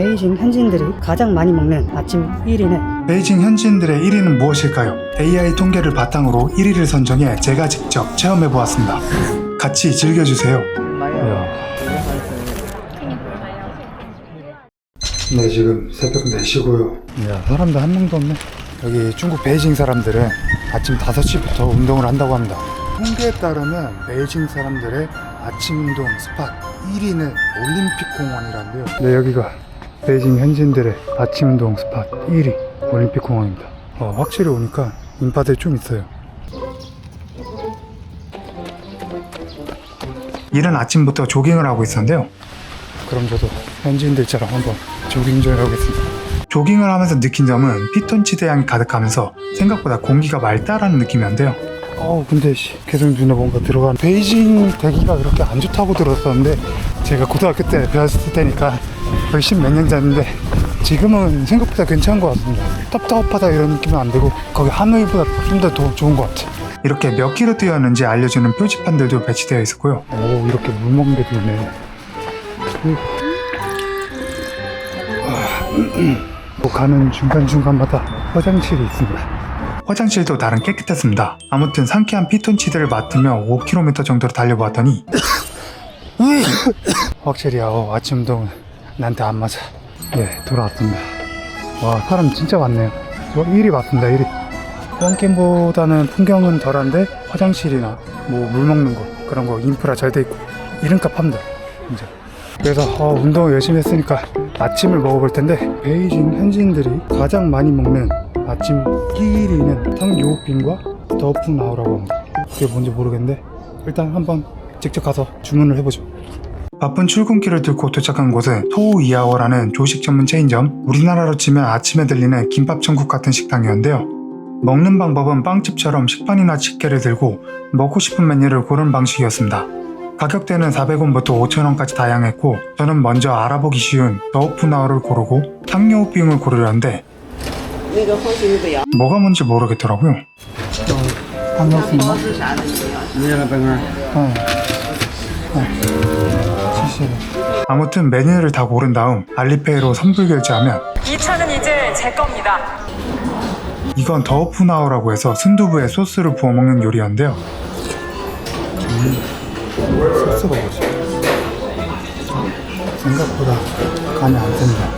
베이징 현지인들이 가장 많이 먹는 아침 1위는 베이징 현지인들의 1위는 무엇일까요? AI 통계를 바탕으로 1위를 선정해 제가 직접 체험해보았습니다. 같이 즐겨주세요. 네, 지금 새벽 4시고요. 이야, 사람도 한 명도 없네. 여기 중국 베이징 사람들은 아침 5시부터 운동을 한다고 합니다. 통계에 따르면 베이징 사람들의 아침 운동 스팟 1위는 올림픽 공원이란데요. 네, 여기가 베이징 현지인들의 아침 운동 스팟 1위 올림픽 공원입니다. 확실히 오니까 인파들이 좀 있어요. 이른 아침부터 조깅을 하고 있었는데요. 그럼 저도 현지인들처럼 한번 조깅 좀 해보겠습니다. 조깅을 하면서 느낀 점은 피톤치드 향이 가득하면서 생각보다 공기가 맑다라는 느낌이었는데요. 근데 계속 눈에 뭔가 들어가는 베이징 대기가 그렇게 안 좋다고 들었었는데 제가 고등학교 때 배웠을 때니까 거의 10몇 년 전인데 지금은 생각보다 괜찮은 것 같습니다. 답답하다 이런 느낌은 안 들고 거기 하노이보다 좀 더 좋은 것 같아요. 이렇게 몇 킬로 뛰었는지 알려주는 표지판들도 배치되어 있었고요. 이렇게 물 먹는 데도 있네. 가는 중간중간마다 화장실이 있습니다. 화장실도 나름 깨끗했습니다. 아무튼 상쾌한 피톤치드를 맡으며 5km 정도를 달려보았더니 확실히 아침 운동은 나한테 안 맞아. 네, 돌아왔습니다. 와, 사람 진짜 많네요. 1위 맞습니다. 1위. 다른 게임보다는 풍경은 덜한데 화장실이나 뭐 물 먹는 거 그런 거 인프라 잘 돼 있고 이름값 합니다. 진짜. 그래서 운동을 열심히 했으니까 아침을 먹어볼 텐데 베이징 현지인들이 가장 많이 먹는 아침 1위는 탕요빙과 더푸나오라고 합니다. 그게 뭔지 모르겠는데 일단 한번 직접 가서 주문을 해보죠. 바쁜 출근길을 뚫고 도착한 곳은 토우이아오라는 조식 전문 체인점. 우리나라로 치면 아침에 들리는 김밥 천국 같은 식당이었는데요. 먹는 방법은 빵집처럼 식판이나 집게를 들고 먹고 싶은 메뉴를 고르는 방식이었습니다. 가격대는 400원부터 5,000원까지 다양했고 저는 먼저 알아보기 쉬운 더푸나오를 고르고 탕요빙을 고르려는데 뭐가 뭔지 모르겠더라고요. 아무튼 메뉴를 다 고른 다음 알리페이로 선불 결제하면 이 차는 이제 제 겁니다. 이건 더푸나오라고 해서 순두부에 소스를 부어 먹는 요리였는데요. 소스가 뭐지? 생각보다 간이 안 셉니다.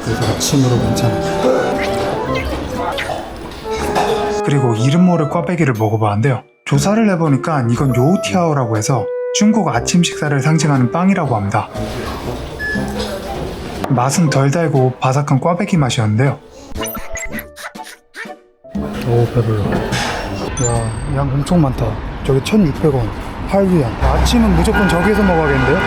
그래서 아침으로 괜찮아. 그리고 이름 모를 꽈배기를 먹어봤는데요. 조사를 해보니까 이건 요우티아오라고 해서 중국 아침 식사를 상징하는 빵이라고 합니다. 맛은 덜 달고 바삭한 꽈배기 맛이었는데요. 배불러. 와, 양 엄청 많다. 저기 1,600원. 할위양. 아침은 무조건 저기에서 먹어야겠는데요?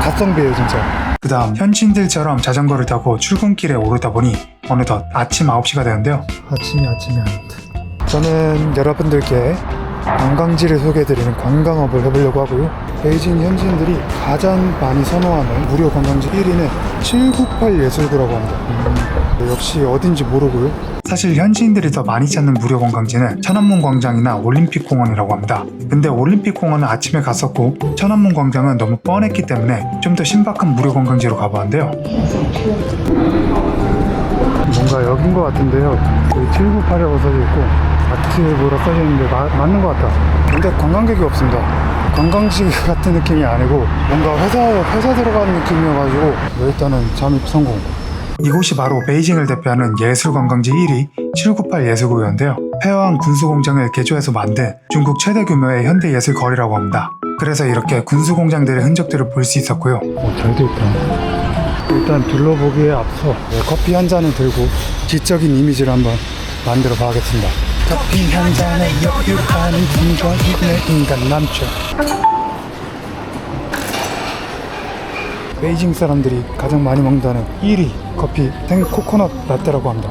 가성비예요 진짜. 그 다음 현지인들처럼 자전거를 타고 출근길에 오르다 보니 어느덧 아침 9시가 되는데요. 아침이 아닙니다. 저는 여러분들께 관광지를 소개해드리는 관광업을 해보려고 하고요. 베이징 현지인들이 가장 많이 선호하는 무료 관광지 1위는 798 예술구라고 합니다. 역시 어딘지 모르고요. 사실 현지인들이 더 많이 찾는 무료 관광지는 천안문 광장이나 올림픽 공원이라고 합니다. 근데 올림픽 공원은 아침에 갔었고 천안문 광장은 너무 뻔했기 때문에 좀 더 신박한 무료 관광지로 가봤는데요. 뭔가 여긴 것 같은데요. 여기 798이라고 써져있고 아트 뭐라 써져있는데 맞는 것 같다. 근데 관광객이 없습니다. 관광지 같은 느낌이 아니고 뭔가 회사 들어가는 느낌이어가지고 일단은 잠입 성공. 이곳이 바로 베이징을 대표하는 예술관광지 1위 798 예술구였는데요. 폐허한 군수공장을 개조해서 만든 중국 최대 규모의 현대예술거리라고 합니다. 그래서 이렇게 군수공장들의 흔적들을 볼 수 있었고요. 잘 돼 있다. 일단 둘러보기에 앞서 커피 한 잔을 들고 지적인 이미지를 한번 만들어 봐야겠습니다. 커피 한 잔에 여유하는 분과 기분의 인간 남자. 베이징 사람들이 가장 많이 먹는다는 1위 커피 코코넛 라떼라고 합니다.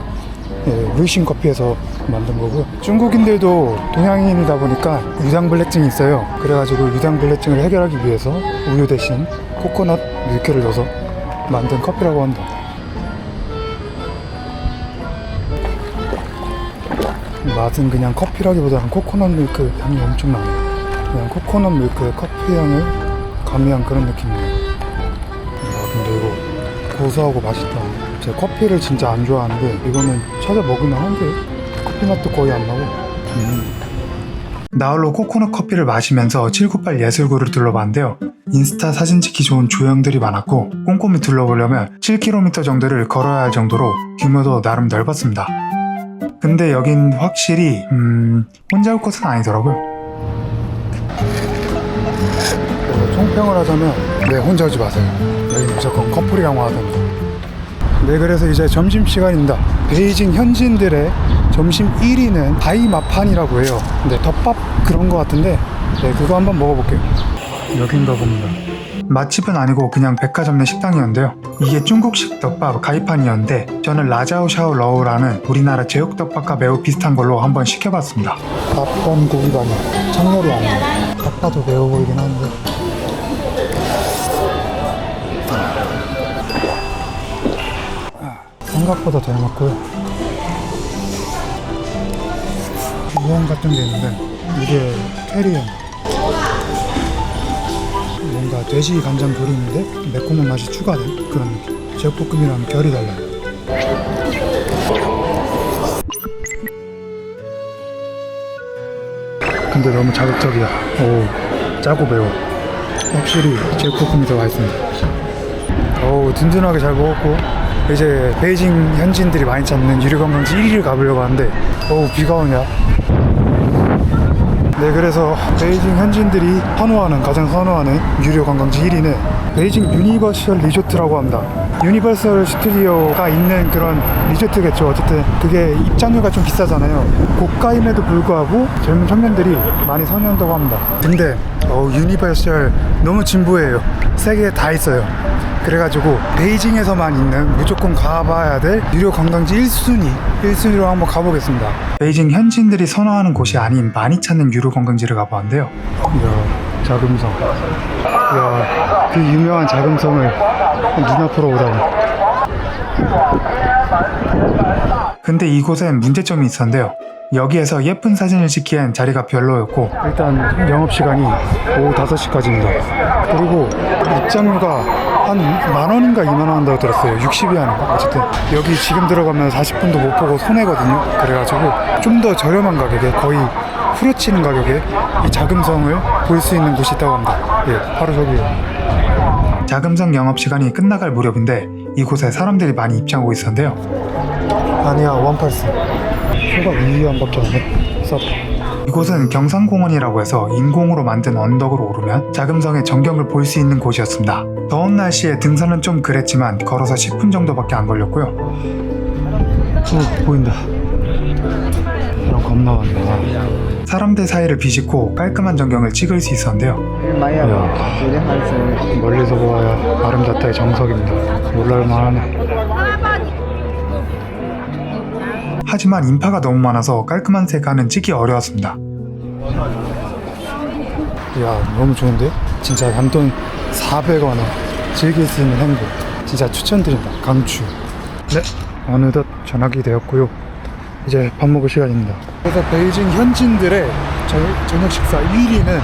루이신 커피에서 만든 거고요. 중국인들도 동양인이다 보니까 유당불내증이 있어요. 그래가지고 유당불내증을 해결하기 위해서 우유 대신 코코넛 밀크를 넣어서 만든 커피라고 합니다. 맛은 그냥 커피라기보다는 코코넛 밀크 향이 엄청 납니다. 그냥 코코넛 밀크의 커피 향을 가미한 그런 느낌이에요. 근데 이거 고소하고 맛있다. 제가 커피를 진짜 안 좋아하는데 이거는 찾아 먹으면 한데 커피 맛도 거의 안 나고. 나홀로 코코넛 커피를 마시면서 798 예술구를 둘러봤는데요. 인스타 사진 찍기 좋은 조형들이 많았고 꼼꼼히 둘러보려면 7km 정도를 걸어야 할 정도로 규모도 나름 넓었습니다. 근데 여긴 확실히 혼자 올 곳은 아니더라고요. 총평을 하자면 네, 혼자 오지 마세요. 여기 무조건 커플이랑 와야 된다. 네, 그래서 이제 점심시간입니다. 베이징 현지인들의 점심 1위는 바이마판이라고 해요. 근데 덮밥 그런 거 같은데 네, 그거 한번 먹어볼게요. 여긴가 봅니다. 맛집은 아니고 그냥 백화점 내 식당이었는데요. 이게 중국식 덮밥 가이판이었는데 저는 라자오샤오 러우라는 우리나라 제육덮밥과 매우 비슷한 걸로 한번 시켜봤습니다. 밥건 고기반이 청열이 아니에요. 딱 봐도 매워 보이긴 한데 생각보다 잘 먹고요. 우엉 같은 게 있는데 이게 캐리언, 뭔가 돼지 간장 조림인데 매콤한 맛이 추가된 그런 느낌. 제육볶음이랑 결이 달라요. 근데 너무 자극적이야. 오, 짜고 매워. 확실히 제육볶음이 더 맛있습니다. 오, 든든하게 잘 먹었고 이제 베이징 현지인들이 많이 찾는 유료관광지 1위를 가보려고 하는데 어우, 비가 오냐. 네, 그래서 베이징 현지인들이 가장 선호하는 유료관광지 1위는 베이징 유니버셜 리조트라고 합니다. 유니버설 스튜디오가 있는 그런 리조트겠죠. 어쨌든 그게 입장료가 좀 비싸잖아요. 고가임에도 불구하고 젊은 청년들이 많이 선호한다고 합니다. 근데 유니버셜 너무 진부해요. 세계에 다 있어요. 그래가지고 베이징에서만 있는 무조건 가봐야 될 유료 관광지 1순위로 한번 가보겠습니다. 베이징 현지인들이 선호하는 곳이 아닌 많이 찾는 유료 관광지를 가보았는데요. 이야, 자금성. 이야, 그 유명한 자금성을 눈앞으로 오다가. 근데 이곳엔 문제점이 있었는데요. 여기에서 예쁜 사진을 찍기엔 자리가 별로였고 일단 영업시간이 오후 5시까지입니다. 그리고 입장료가 한 만원인가 2만원 한다고 들었어요. 60위안인가? 어쨌든 여기 지금 들어가면 40분도 못 보고 손해거든요. 그래가지고 좀 더 저렴한 가격에 거의 후려치는 가격에 이 자금성을 볼 수 있는 곳이 있다고 합니다. 예, 바로 저기에요. 자금성 영업시간이 끝나갈 무렵인데 이곳에 사람들이 많이 입장하고 있었는데요. 아니야, 183 표가 2위안밖에 안 해. 쌉. 이곳은 경상공원이라고 해서 인공으로 만든 언덕으로 오르면 자금성의 전경을 볼 수 있는 곳이었습니다. 더운 날씨에 등산은 좀 그랬지만 걸어서 10분 정도밖에 안 걸렸고요. 보인다. 사람 겁나 많다. 사람들 사이를 비집고 깔끔한 전경을 찍을 수 있었는데요. 이야, 멀리서 보아야 아름답다의 정석입니다. 놀랄만하네. 하지만 인파가 너무 많아서 깔끔한 색깔은 찍기 어려웠습니다. 이야, 너무 좋은데? 진짜 단돈 400원에 즐길 수 있는 행복. 진짜 추천드립니다. 강추. 네, 어느덧 저녁이 되었고요. 이제 밥 먹을 시간입니다. 그래서 베이징 현지인들의 저녁 식사 1위는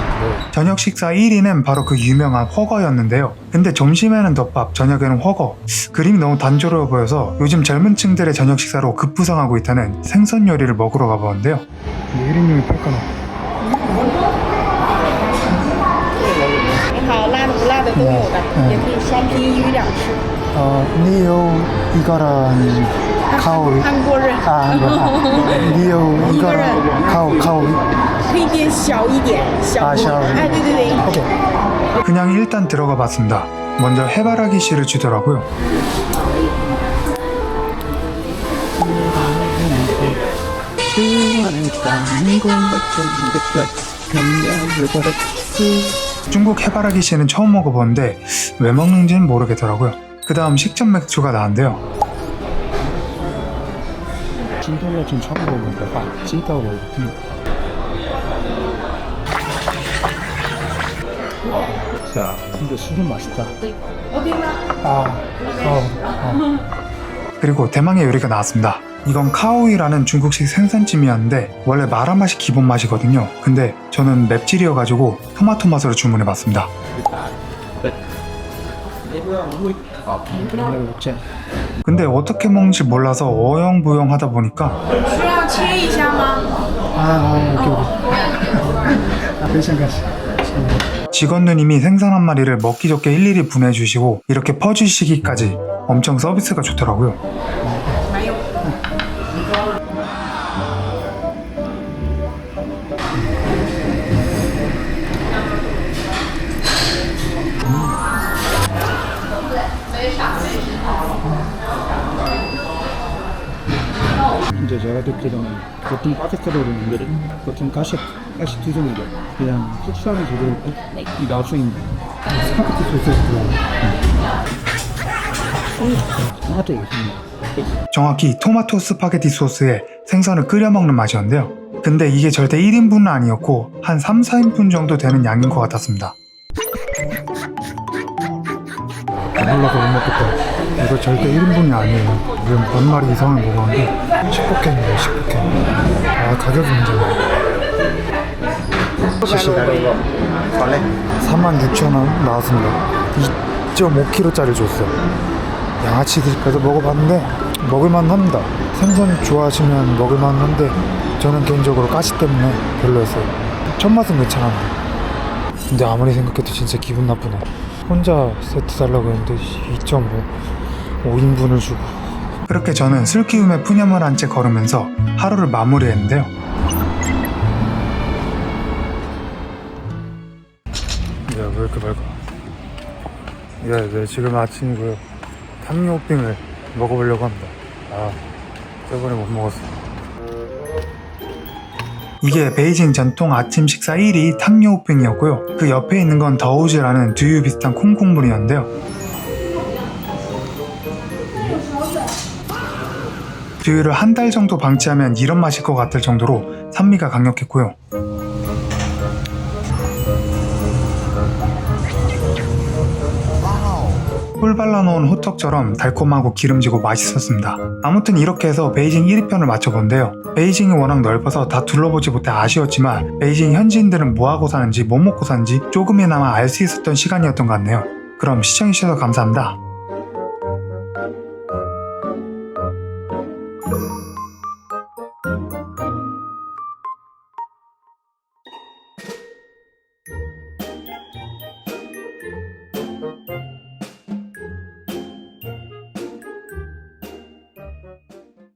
저녁 식사 1위는 바로 그 유명한 허거였는데요. 근데 점심에는 덮밥, 저녁에는 허거. 그림이 너무 단조로워 보여서 요즘 젊은 층들의 저녁 식사로 급부상하고 있다는 생선 요리를 먹으러 가보는데요. 1인용이 팔까나? 你好，辣的不辣的都有的，也可以双拼鱼两吃。 니오 이거랑 카오리. 한국人， 니오 이거랑 카오리. 可以点小一点，小一点。哎，对对对。 오케이. 그냥 일단 들어가 봤습니다. 먼저 해바라기 씨를 주더라고요. 중국 해바라기 씨는 처음 먹어보는데 왜 먹는지는 모르겠더라고요. 그 다음 식전 맥주가 나왔는데요. 진통약 좀 처음 먹어보니까 찐따고 먹었거든요. 자, 근데 술은 맛있다. 그리고 대망의 요리가 나왔습니다. 이건 카오이라는 중국식 생선찜이었는데 원래 마라 맛이 기본 맛이거든요. 근데 저는 맵찔이어가지고 토마토 맛으로 주문해봤습니다. 근데 어떻게 먹는지 몰라서 어영부영 하다 보니까 需要切一下吗？ 직원 누님이 생선 한 마리를 먹기 좋게 일일이 분해주시고 이렇게 퍼주시기까지 엄청 서비스가 좋더라고요. 이제 제가 듣기로는 보통 파스타로는 보통 가시 두 종이죠. 그냥 식사는 제대로 있고 이 나중에 스파게티 소스가 토마토 있습니다. 정확히 토마토 스파게티 소스에 생선을 끓여 먹는 맛이었는데요. 근데 이게 절대 1인분은 아니었고 한 3, 4인분 정도 되는 양인 것 같았습니다. 몰라서 못 먹겠다. 이거 절대 1인분이 아니에요. 지금 반 마리 이상을 먹었는데 10포캔이에요. 10포캔. 아, 가격이 문제네. 46,000원 나왔습니다. 2.5kg짜리 줬어요. 양아치들 그래서 먹어봤는데 먹을만 합니다. 생선 좋아하시면 먹을만 한데 저는 개인적으로 가시 때문에 별로였어요. 첫 맛은 괜찮았는데 근데 아무리 생각해도 진짜 기분 나쁘네. 혼자 세트 살라고 했는데 2.5인분을 주고. 그렇게 저는 술 기움에 푸념을 한 채 걸으면서 하루를 마무리했는데요. 야, 왜 이렇게 밝아? 네, 지금 아침이고요. 탕료빙을 먹어보려고 합니다. 저번에 못 먹었어. 이게 베이징 전통 아침 식사 1위 탕료빙이었고요. 그 옆에 있는 건 더우즈라는 두유 비슷한 콩국물이었는데요. 두유를 한 달 정도 방치하면 이런 맛일 것 같을 정도로 산미가 강력했고요. 꿀 발라놓은 호떡처럼 달콤하고 기름지고 맛있었습니다. 아무튼 이렇게 해서 베이징 1위 편을 마쳐본데요. 베이징이 워낙 넓어서 다 둘러보지 못해 아쉬웠지만 베이징 현지인들은 뭐하고 사는지 뭐 먹고 사는지 조금이나마 알 수 있었던 시간이었던 것 같네요. 그럼 시청해주셔서 감사합니다.